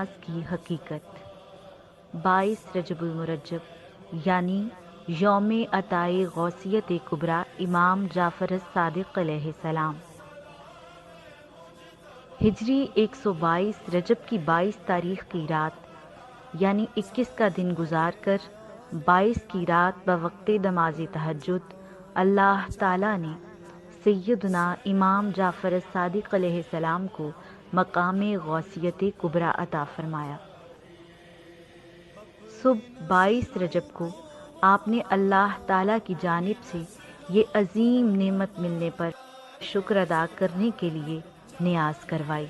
نیاز کی حقیقت۔ 22 رجب المرجب یعنی یوم عطائے غوثیت کبریٰ امام جعفر الصادق علیہ السلام۔ ہجری 122 رجب کی 22 تاریخ کی رات یعنی 21 کا دن گزار کر 22 کی رات بوقت نماز تہجد اللہ تعالیٰ نے سیدنا امام جعفر الصادق علیہ السلام کو مقام غوثیت کبریٰ عطا فرمایا۔ صبح 22 رجب کو آپ نے اللہ تعالیٰ کی جانب سے یہ عظیم نعمت ملنے پر شکر ادا کرنے کے لیے نیاز کروائی،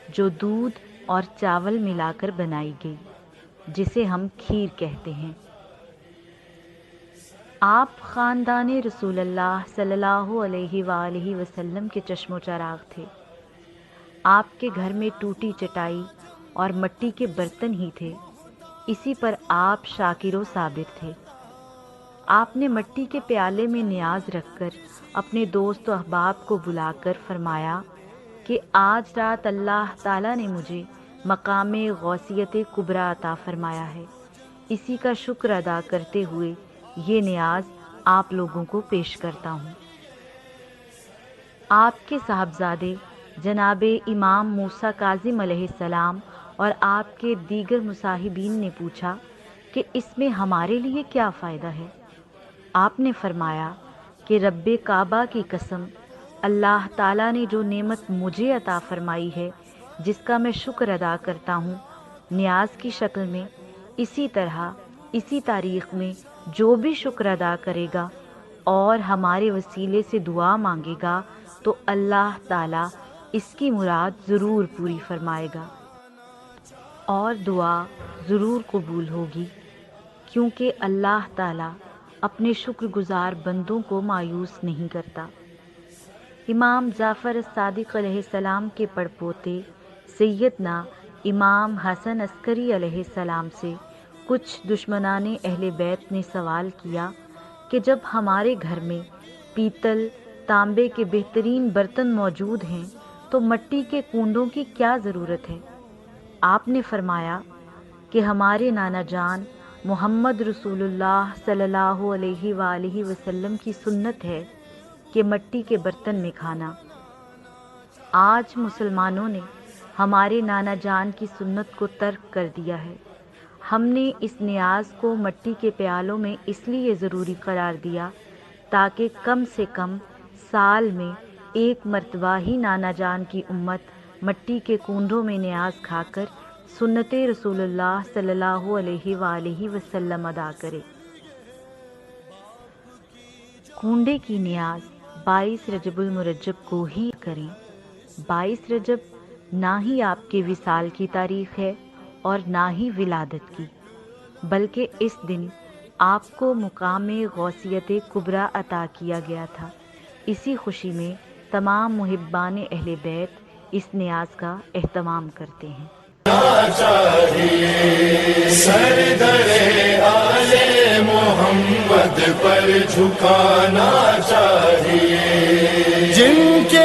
جو دودھ اور چاول ملا کر بنائی گئی، جسے ہم کھیر کہتے ہیں۔ آپ خاندان رسول اللہ صلی اللہ علیہ وآلہ وسلم کے چشم و چراغ تھے۔ آپ کے گھر میں ٹوٹی چٹائی اور مٹی کے برتن ہی تھے، اسی پر آپ شاکر و صابر تھے۔ آپ نے مٹی کے پیالے میں نیاز رکھ کر اپنے دوست و احباب کو بلا کر فرمایا کہ آج رات اللہ تعالیٰ نے مجھے مقام غوثیت کبریٰ عطا فرمایا ہے، اسی کا شکر ادا کرتے ہوئے یہ نیاز آپ لوگوں کو پیش کرتا ہوں۔ آپ کے صاحبزادے جناب امام موسیٰ کاظم علیہ السلام اور آپ کے دیگر مصاحبین نے پوچھا کہ اس میں ہمارے لیے کیا فائدہ ہے؟ آپ نے فرمایا کہ رب کعبہ کی قسم، اللہ تعالیٰ نے جو نعمت مجھے عطا فرمائی ہے، جس کا میں شکر ادا کرتا ہوں، نیاز کی شکل میں، اسی طرح اسی تاریخ میں جو بھی شکر ادا کرے گا اور ہمارے وسیلے سے دعا مانگے گا تو اللہ تعالیٰ اس کی مراد ضرور پوری فرمائے گا اور دعا ضرور قبول ہوگی، کیونکہ اللہ تعالیٰ اپنے شکر گزار بندوں کو مایوس نہیں کرتا۔ امام جعفر الصادق علیہ السلام کے پڑپوتے سیدنا امام حسن عسکری علیہ السلام سے کچھ دشمنان اہل بیت نے سوال کیا کہ جب ہمارے گھر میں پیتل، تانبے کے بہترین برتن موجود ہیں تو مٹی کے کنڈوں کی کیا ضرورت ہے؟ آپ نے فرمایا کہ ہمارے نانا جان محمد رسول اللہ صلی اللہ علیہ وآلہ وسلم کی سنت ہے کہ مٹی کے برتن میں کھانا۔ آج مسلمانوں نے ہمارے نانا جان کی سنت کو ترک کر دیا ہے۔ ہم نے اس نیاز کو مٹی کے پیالوں میں اس لیے ضروری قرار دیا تاکہ کم سے کم سال میں ایک مرتبہ ہی نانا جان کی امت مٹی کے کنڈوں میں نیاز کھا کر سنت رسول اللہ صلی اللہ علیہ وآلہ وسلم ادا کرے۔ کنڈے کی نیاز 22 رجب المرجب کو ہی کریں۔ 22 رجب نہ ہی آپ کے وصال کی تاریخ ہے اور نہ ہی ولادت کی، بلکہ اس دن آپ کو مقام غوثیت کبریٰ عطا کیا گیا تھا۔ اسی خوشی میں تمام محبان اہل بیت اس نیاز کا اہتمام کرتے ہیں۔ سر در آل محمد پر جھکانا چاہیے، جن کے